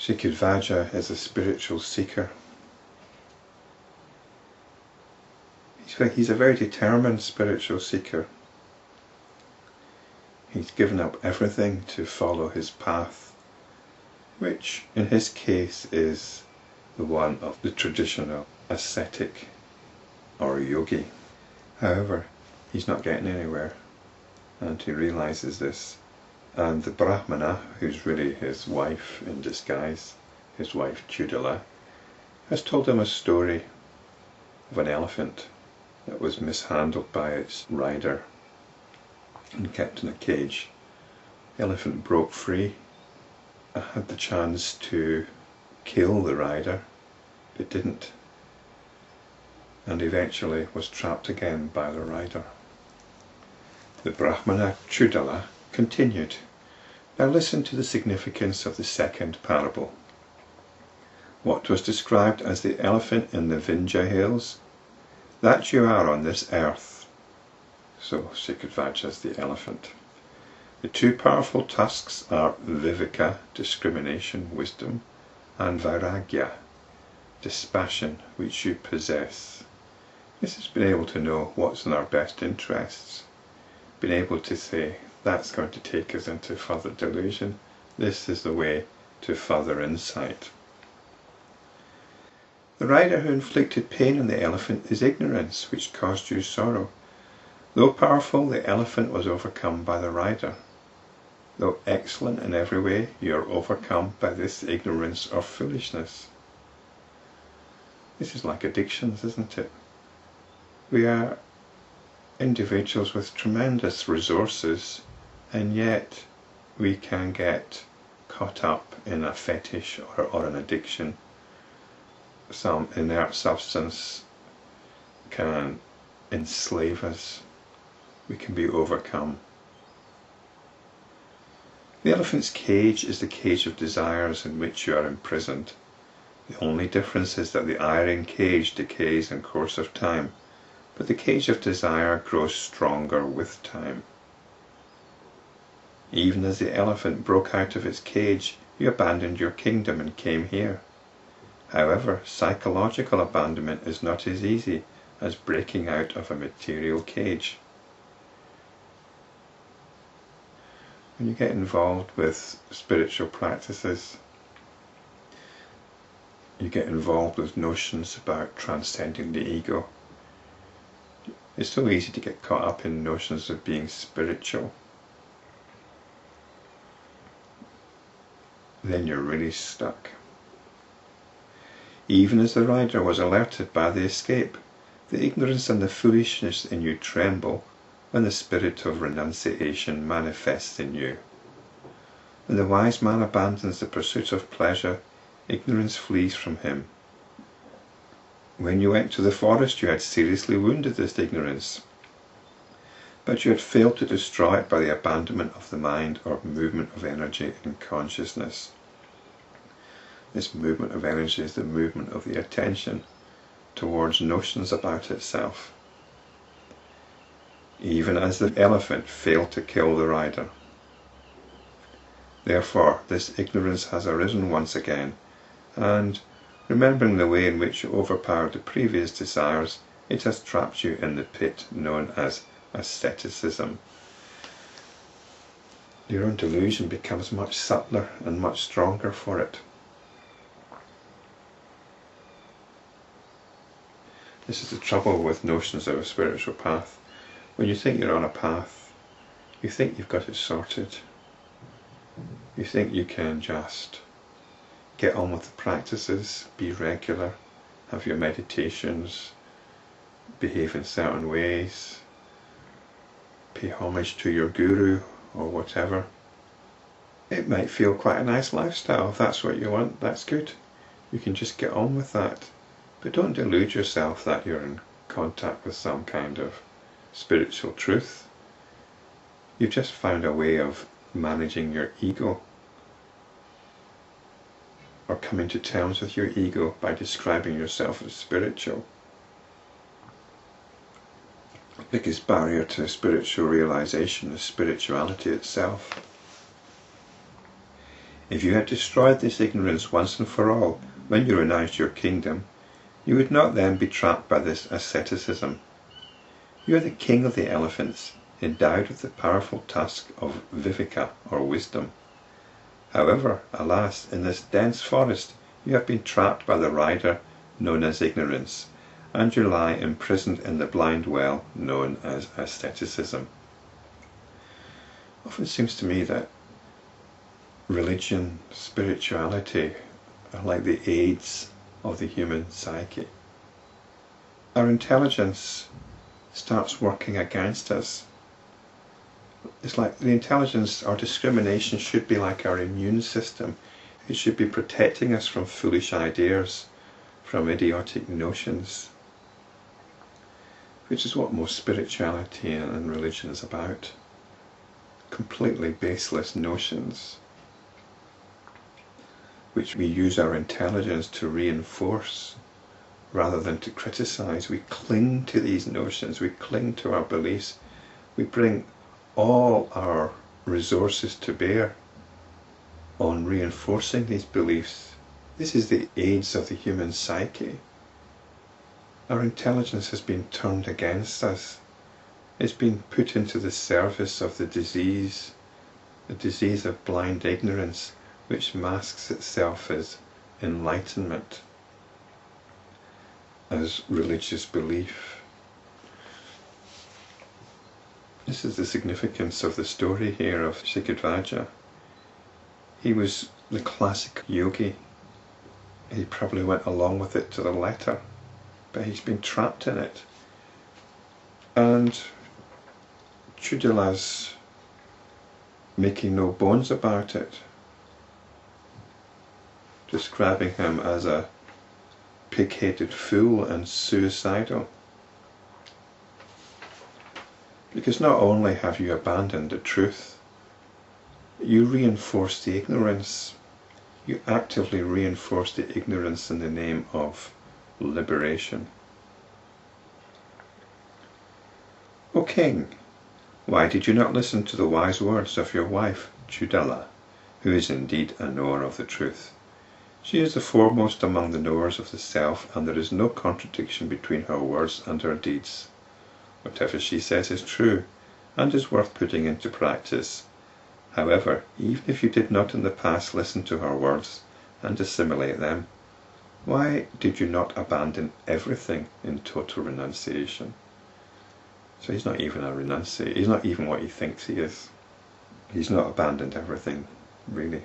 Sikhidhvaja is a spiritual seeker. He's a very determined spiritual seeker. He's given up everything to follow his path, which in his case is the one of the traditional ascetic or yogi. However, he's not getting anywhere, and he realizes this. And the Brahmana, who's really his wife in disguise, his wife Chudala, has told him a story of an elephant that was mishandled by its rider and kept in a cage. The elephant broke free and had the chance to kill the rider, but didn't, and eventually was trapped again by the rider. The Brahmana Chudala continued. Now listen to the significance of the second parable. What was described as the elephant in the Vindhya hills, that you are on this earth. So Sikhidhvaja is the elephant. The two powerful tusks are viveka, discrimination, wisdom, and vairagya, dispassion, which you possess. This is being able to know what's in our best interests, being able to say, that's going to take us into further delusion. This is the way to further insight. The rider who inflicted pain on the elephant is ignorance, which caused you sorrow. Though powerful, the elephant was overcome by the rider. Though excellent in every way, you are overcome by this ignorance or foolishness. This is like addictions, isn't it? We are individuals with tremendous resources, and yet we can get caught up in a fetish or an addiction. Some inert substance can enslave us. We can be overcome. The elephant's cage is the cage of desires in which you are imprisoned. The only difference is that the iron cage decays in course of time, but the cage of desire grows stronger with time. Even as the elephant broke out of its cage, you abandoned your kingdom and came here. However, psychological abandonment is not as easy as breaking out of a material cage. When you get involved with spiritual practices, you get involved with notions about transcending the ego. It's so easy to get caught up in notions of being spiritual. Then you're really stuck. Even as the rider was alerted by the escape, the ignorance and the foolishness in you tremble when the spirit of renunciation manifests in you. When the wise man abandons the pursuit of pleasure, ignorance flees from him. When you went to the forest, you had seriously wounded this ignorance, but you had failed to destroy it by the abandonment of the mind or movement of energy in consciousness. This movement of energy is the movement of the attention towards notions about itself, even as the elephant failed to kill the rider. Therefore, this ignorance has arisen once again, and remembering the way in which you overpowered the previous desires, it has trapped you in the pit known as asceticism. Your own delusion becomes much subtler and much stronger for it. This is the trouble with notions of a spiritual path. When you think you're on a path, you think you've got it sorted. You think you can just get on with the practices, be regular, have your meditations, behave in certain ways, pay homage to your guru or whatever. It might feel quite a nice lifestyle. If that's what you want, that's good. You can just get on with that. But don't delude yourself that you're in contact with some kind of spiritual truth. You've just found a way of managing your ego, or coming to terms with your ego by describing yourself as spiritual. The biggest barrier to spiritual realization is spirituality itself. If you had destroyed this ignorance once and for all when you renounced your kingdom, you would not then be trapped by this asceticism. You are the king of the elephants, endowed with the powerful tusk of viveka, or wisdom. However, alas, in this dense forest you have been trapped by the rider known as ignorance, and you lie imprisoned in the blind well known as asceticism. Often seems to me that religion, spirituality are like the aids of the human psyche. Our intelligence starts working against us. It's like the intelligence, our discrimination should be like our immune system. It should be protecting us from foolish ideas, from idiotic notions, which is what most spirituality and religion is about. Completely baseless notions, which we use our intelligence to reinforce rather than to criticize. We cling to these notions, we cling to our beliefs, we bring all our resources to bear on reinforcing these beliefs. This is the aids of the human psyche. Our intelligence has been turned against us. It's been put into the service of the disease of blind ignorance, which masks itself as enlightenment, as religious belief. This is the significance of the story here of Sikhidhvaja. He was the classic yogi. He probably went along with it to the letter, but he's been trapped in it. And Chudala's making no bones about it, describing him as a pig-headed fool and suicidal. Because not only have you abandoned the truth, you reinforce the ignorance. You actively reinforce the ignorance in the name of liberation. O king, why did you not listen to the wise words of your wife, Chudala, who is indeed a knower of the truth? She is the foremost among the knowers of the self, and there is no contradiction between her words and her deeds. Whatever she says is true, and is worth putting into practice. However, even if you did not in the past listen to her words and assimilate them, why did you not abandon everything in total renunciation? So he's not even a renunciator. He's not even what he thinks he is. He's not abandoned everything, really.